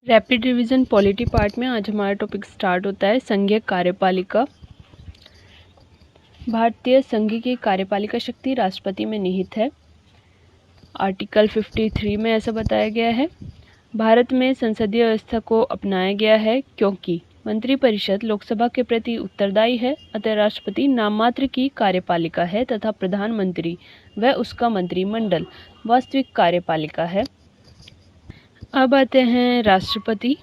Rapid revision polity part में आज हमारा टॉपिक स्टार्ट होता है संघीय कार्यपालिका। भारतीय संघ की कार्यपालिका शक्ति राष्ट्रपति में निहित है। आर्टिकल 53 में ऐसा बताया गया है। भारत में संसदीय व्यवस्था को अपनाया गया है क्योंकि मंत्रिपरिषद लोकसभा के प्रति उत्तरदायी है, अतः राष्ट्रपति नाम मात्र की कार्यपालिका है तथा प्रधानमंत्री व उसका मंत्रिमंडल वास्तविक कार्यपालिका है। अब आते हैं राष्ट्रपति।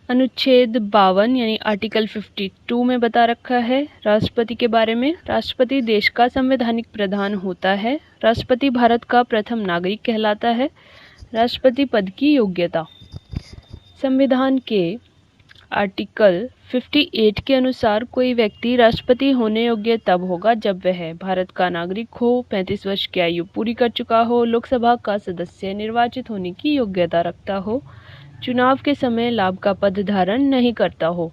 अनुच्छेद 52 यानी आर्टिकल 52 में बता रखा है राष्ट्रपति के बारे में। राष्ट्रपति देश का संवैधानिक प्रधान होता है। राष्ट्रपति भारत का प्रथम नागरिक कहलाता है। राष्ट्रपति पद की योग्यता संविधान के आर्टिकल 58 के अनुसार कोई व्यक्ति राष्ट्रपति होने योग्य तब होगा जब वह भारत का नागरिक हो, 35 वर्ष की आयु पूरी कर चुका हो, लोकसभा का सदस्य निर्वाचित होने की योग्यता रखता हो, चुनाव के समय लाभ का पद धारण नहीं करता हो।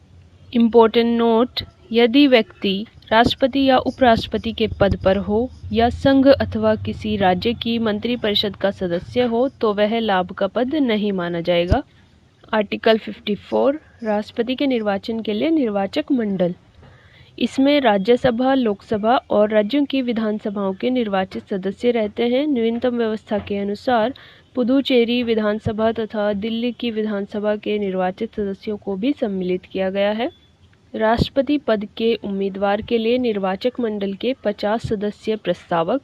इम्पोर्टेंट नोट: यदि व्यक्ति राष्ट्रपति या उपराष्ट्रपति के पद पर हो या संघ अथवा किसी राज्य की मंत्रिपरिषद का सदस्य हो तो वह लाभ का पद नहीं माना जाएगा। आर्टिकल 54 राष्ट्रपति के निर्वाचन के लिए निर्वाचक मंडल। इसमें राज्यसभा, लोकसभा और राज्यों की विधानसभाओं के निर्वाचित सदस्य रहते हैं। न्यूनतम व्यवस्था के अनुसार पुदुचेरी विधानसभा तथा दिल्ली की विधानसभा के निर्वाचित सदस्यों को भी सम्मिलित किया गया है। राष्ट्रपति पद के उम्मीदवार के लिए निर्वाचक मंडल के 50 सदस्य प्रस्तावक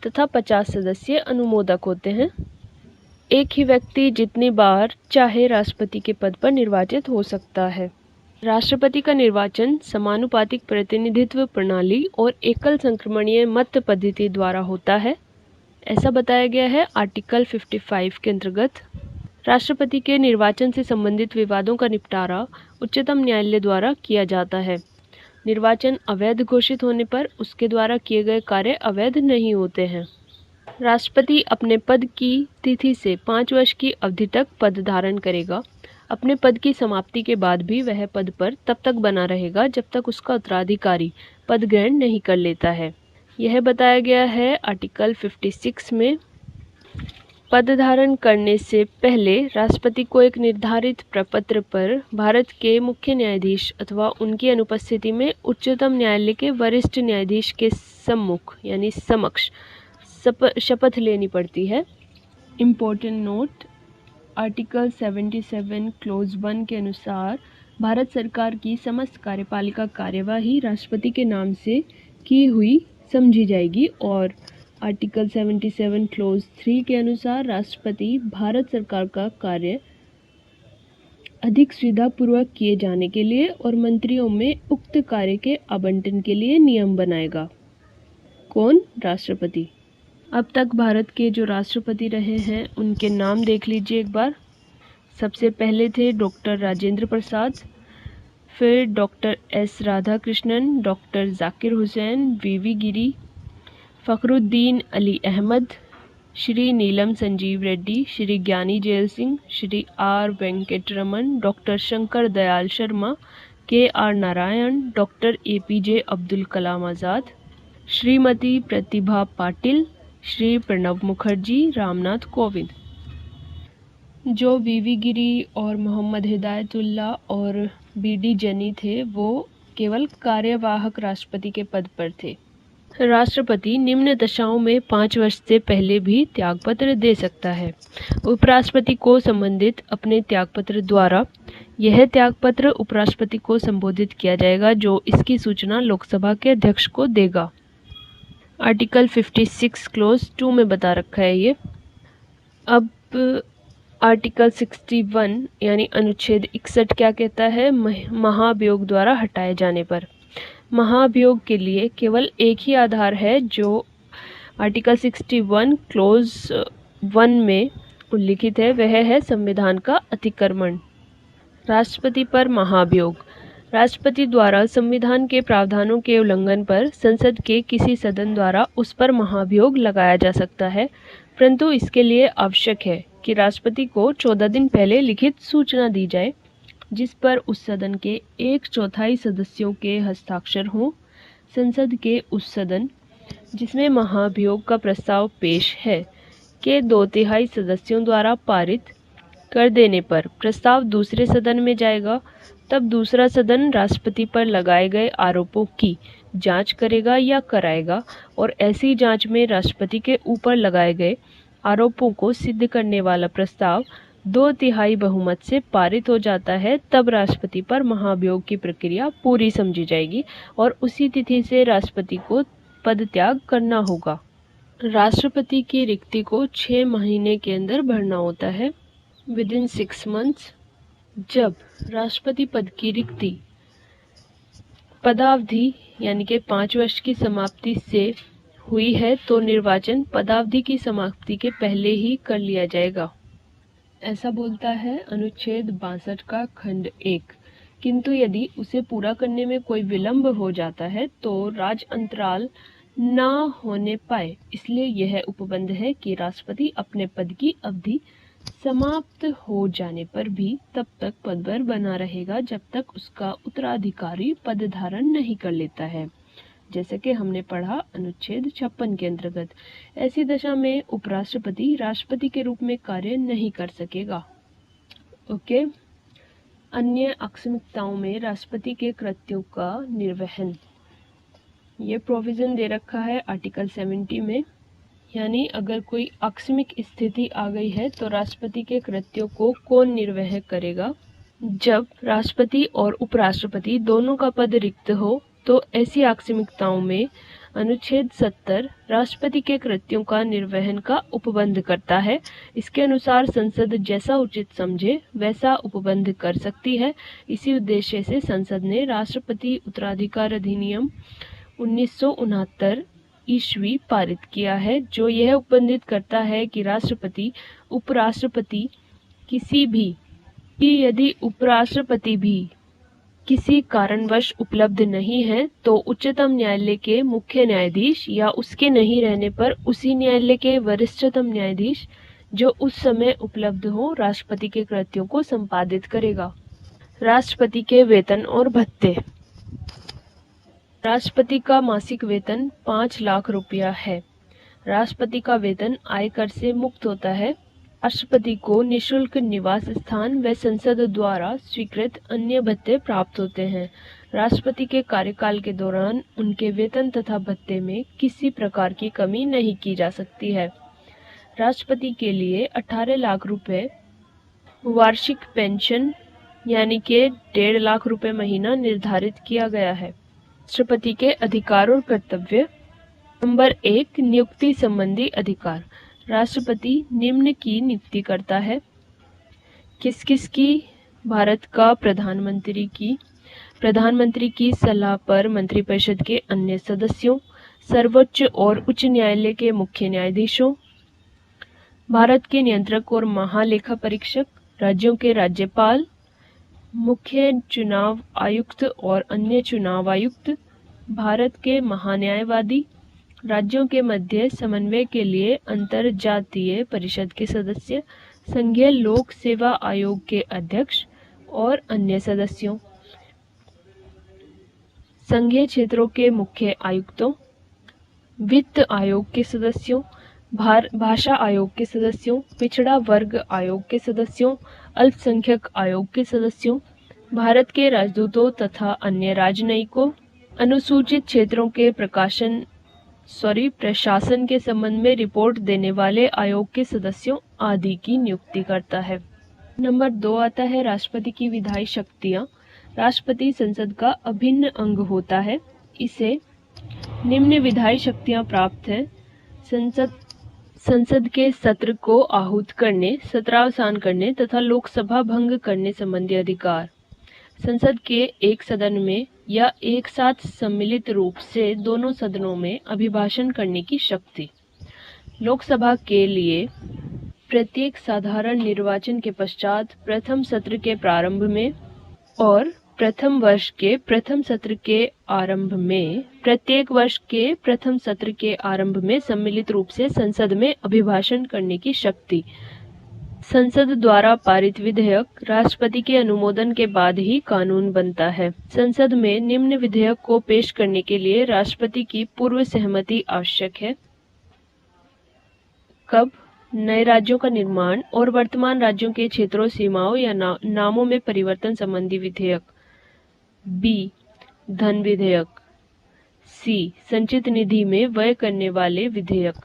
तथा 50 सदस्य अनुमोदक होते हैं। एक ही व्यक्ति जितनी बार चाहे राष्ट्रपति के पद पर निर्वाचित हो सकता है। राष्ट्रपति का निर्वाचन समानुपातिक प्रतिनिधित्व प्रणाली और एकल संक्रमणीय मत पद्धति द्वारा होता है, ऐसा बताया गया है आर्टिकल 55 के अंतर्गत। राष्ट्रपति के निर्वाचन से संबंधित विवादों का निपटारा उच्चतम न्यायालय द्वारा किया जाता है। निर्वाचन अवैध घोषित होने पर उसके द्वारा किए गए कार्य अवैध नहीं होते हैं। राष्ट्रपति अपने पद की तिथि से 5 वर्ष की अवधि तक पद धारण करेगा। अपने पद की समाप्ति के बाद भी वह पद पर तब तक बना रहेगा जब तक उसका उत्तराधिकारी पद ग्रहण नहीं कर लेता है। यह बताया गया है आर्टिकल 56 में। पद धारण करने से पहले राष्ट्रपति को एक निर्धारित प्रपत्र पर भारत के मुख्य न्यायाधीश अथवा उनकी अनुपस्थिति में उच्चतम न्यायालय के वरिष्ठ न्यायाधीश के सम्मुख यानी समक्ष शपथ लेनी पड़ती है। इम्पोर्टेंट नोट: आर्टिकल 77 क्लोज 1 के अनुसार भारत सरकार की समस्त कार्यपालिका कार्यवाही राष्ट्रपति के नाम से की हुई समझी जाएगी और आर्टिकल 77 क्लोज 3 के अनुसार राष्ट्रपति भारत सरकार का कार्य अधिक सुविधापूर्वक किए जाने के लिए और मंत्रियों में उक्त कार्य के आवंटन के लिए नियम बनाएगा। कौन? राष्ट्रपति। अब तक भारत के जो राष्ट्रपति रहे हैं उनके नाम देख लीजिए एक बार। सबसे पहले थे डॉक्टर राजेंद्र प्रसाद, फिर doctor S Radhakrishnan, doctor Zakir Hussain, V V Giri, Fakhruddin Ali Ahmed, Shri Neelam Sanjiva Reddy, Shri Giani Zail Singh, Shri R Venkataraman, doctor Shankar Dayal Sharma, K R Narayanan, doctor APJ Abdul Kalam Azad, Shrimati Pratibha Patil, Shri Pranab Mukherjee, Ramnath Kovind. जो वीवी गिरी और मोहम्मद हिदायतुल्लाह और BD जनी थे वो केवल कार्यवाहक राष्ट्रपति के पद पर थे। राष्ट्रपति निम्न दशाओं में 5 वर्ष से पहले भी त्यागपत्र दे सकता है। उपराष्ट्रपति को संबंधित अपने त्यागपत्र द्वारा यह त्यागपत्र उपराष्ट्रपति को संबोधित किया जाएगा जो इसकी सूचना लोकसभा के अध्यक्ष को देगा। आर्टिकल 56 क्लोज 2 में बता रखा है ये। अब आर्टिकल 61 यानी अनुच्छेद 61 क्या कहता है? महाभियोग द्वारा हटाए जाने पर। महाभियोग के लिए केवल एक ही आधार है जो आर्टिकल 61 क्लोज 1 में उल्लिखित है, वह है संविधान का अतिक्रमण। राष्ट्रपति पर महाभियोग: राष्ट्रपति द्वारा संविधान के प्रावधानों के उल्लंघन पर संसद के किसी सदन द्वारा उस पर महाभियोग लगाया जा सकता है, परंतु इसके लिए आवश्यक है कि राष्ट्रपति को 14 दिन पहले लिखित सूचना दी जाए जिस पर उस सदन के 1/4 सदस्यों के हस्ताक्षर हों। संसद के उस सदन जिसमें महाभियोग का प्रस्ताव पेश है के 2/3 सदस्यों द्वारा पारित कर देने पर प्रस्ताव दूसरे सदन में जाएगा, तब दूसरा सदन राष्ट्रपति पर लगाए गए आरोपों की जांच करेगा या कराएगा, और ऐसी जांच में राष्ट्रपति के ऊपर लगाए गए आरोपों को सिद्ध करने वाला प्रस्ताव 2/3 बहुमत से पारित हो जाता है, तब राष्ट्रपति पर महाभियोग की प्रक्रिया पूरी समझी जाएगी और उसी तिथि से राष्ट्रपति को पदत्याग करना होगा। राष्ट्रपति की रिक्ति को 6 महीने के अंदर भरना होता है, विदिन 6 मंथ्स। जब राष्ट्रपति पद की रिक्ति पदावधि यानी कि 5 वर्ष की समाप्ति से हुई है तो निर्वाचन पदावधि की समाप्ति के पहले ही कर लिया जाएगा, ऐसा बोलता है अनुच्छेद 62 का खंड 1। किंतु यदि उसे पूरा करने में कोई विलंब हो जाता है तो राज अंतराल न होने पाए, इसलिए यह उपबंध है कि राष्ट्रपति अपने पद की अवधि समाप्त हो जाने पर भी तब तक पद पर बना रहेगा जब तक उसका उत्तराधिकारी पद धारण नहीं कर लेता है, जैसे कि हमने पढ़ा अनुच्छेद 56 के अंतर्गत। ऐसी दशा में उपराष्ट्रपति राष्ट्रपति के रूप में कार्य नहीं कर सकेगा। ओके। अन्य आकस्मिकताओं में राष्ट्रपति के कृत्यों का निर्वहन, ये प्रोविजन दे रखा है आर्टिकल 70 में। यानी अगर कोई आकस्मिक स्थिति आ गई है तो राष्ट्रपति के कृत्यों को कौन निर्वह करेगा। जब राष्ट्रपति और उपराष्ट्रपति दोनों का पद रिक्त हो तो ऐसी आकस्मिकताओं में अनुच्छेद 70 राष्ट्रपति के कृत्यों का निर्वहन का उपबंध करता है। इसके अनुसार संसद जैसा उचित समझे वैसा उपबंध कर सकती है। इसी उद्देश्य से संसद ने राष्ट्रपति उत्तराधिकार अधिनियम 1969 ईस्वी पारित किया है, जो यह उपबंधित करता है कि राष्ट्रपति उपराष्ट्रपति यदि उपराष्ट्रपति भी किसी कारणवश उपलब्ध नहीं है तो उच्चतम न्यायालय के मुख्य न्यायाधीश या उसके नहीं रहने पर उसी न्यायालय के वरिष्ठतम न्यायाधीश जो उस समय उपलब्ध हो राष्ट्रपति के कृत्यों को संपादित करेगा। राष्ट्रपति के वेतन और भत्ते। राष्ट्रपति का मासिक वेतन 5 लाख रुपया है। राष्ट्रपति का वेतन आयकर से मुक्त होता है। राष्ट्रपति को निःशुल्क निवास स्थान व संसद द्वारा स्वीकृत अन्य भत्ते प्राप्त होते हैं। राष्ट्रपति के कार्यकाल के दौरान उनके वेतन तथा भत्ते में किसी प्रकार की कमी नहीं की जा सकती है। राष्ट्रपति के लिए 18 लाख रुपए वार्षिक पेंशन यानी कि 1.5 लाख रुपए महीना निर्धारित किया गया है। राष्ट्रपति के अधिकार और कर्तव्य। नंबर 1, नियुक्ति संबंधी अधिकार। राष्ट्रपति निम्न की नियुक्ति करता है। किस किस की? भारत का प्रधानमंत्री की सलाह पर मंत्रिपरिषद के अन्य सदस्यों, सर्वोच्च और उच्च न्यायालय के मुख्य न्यायाधीशों, भारत के नियंत्रक और महालेखा परीक्षक, राज्यों के राज्यपाल, मुख्य चुनाव आयुक्त और अन्य चुनाव आयुक्त, भारत के महान्यायवादी, राज्यों के मध्य समन्वय के लिए अंतरजातीय परिषद के सदस्य, संघीय लोक सेवा आयोग के अध्यक्ष और अन्य सदस्यों, संघीय क्षेत्रों के मुख्य आयुक्तों, वित्त आयोग के सदस्यों, भाषा आयोग के सदस्यों, पिछड़ा वर्ग आयोग के सदस्यों, अल्पसंख्यक आयोग के सदस्यों, भारत के राजदूतों तथा अन्य राजनयिकों, अनुसूचित क्षेत्रों के प्रशासन के संबंध में रिपोर्ट देने वाले आयोग के सदस्यों आदि की नियुक्ति करता है। नंबर 2 आता है राष्ट्रपति की विधायी शक्तियां। राष्ट्रपति संसद का अभिन्न अंग होता है। इसे निम्न विधायी शक्तियां प्राप्त हैं। संसद के सत्र को आहूत करने, सत्रावसान करने तथा लोकसभा भंग करने संबंधी अधिकार, संसद के एक सदन में या एक साथ सम्मिलित रूप से दोनों सदनों में अभिभाषण करने की शक्ति, लोकसभा के लिए प्रत्येक साधारण निर्वाचन के पश्चात प्रथम सत्र के प्रारंभ में और प्रथम वर्ष के प्रथम सत्र के आरंभ में प्रत्येक वर्ष के प्रथम सत्र के आरंभ में सम्मिलित रूप से संसद में अभिभाषण करने की शक्ति, संसद द्वारा पारित विधेयक राष्ट्रपति के अनुमोदन के बाद ही कानून बनता है। संसद में निम्न विधेयक को पेश करने के लिए राष्ट्रपति की पूर्व सहमति आवश्यक है। कब? नए राज्यों का निर्माण और वर्तमान राज्यों के क्षेत्रों, सीमाओं या नामों में परिवर्तन संबंधी विधेयक। बी, धन विधेयक। सी, संचित निधि में व्यय करने वाले विधेयक।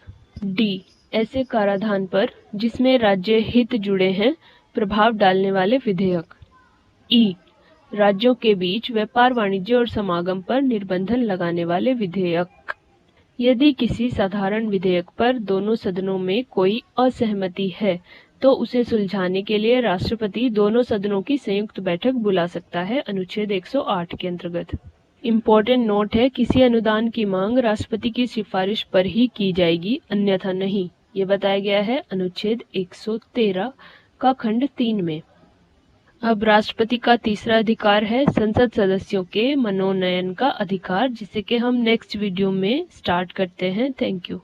डी, ऐसे कराधान पर जिसमें राज्य हित जुड़े हैं प्रभाव डालने वाले विधेयक। ई, राज्यों के बीच व्यापार, वाणिज्य और समागम पर निर्बंधन लगाने वाले विधेयक। यदि किसी साधारण विधेयक पर दोनों सदनों में कोई असहमति है तो उसे सुलझाने के लिए राष्ट्रपति दोनों सदनों की संयुक्त बैठक बुला सकता है, अनुच्छेद 108 के अंतर्गत। इम्पोर्टेंट नोट है, किसी अनुदान की मांग राष्ट्रपति की सिफारिश पर ही की जाएगी, अन्यथा नहीं। ये बताया गया है अनुच्छेद 113 का खंड 3 में। अब राष्ट्रपति का तीसरा अधिकार है संसद सदस्यों के मनोनयन का अधिकार, जिसे कि हम नेक्स्ट वीडियो में स्टार्ट करते हैं। Thank you.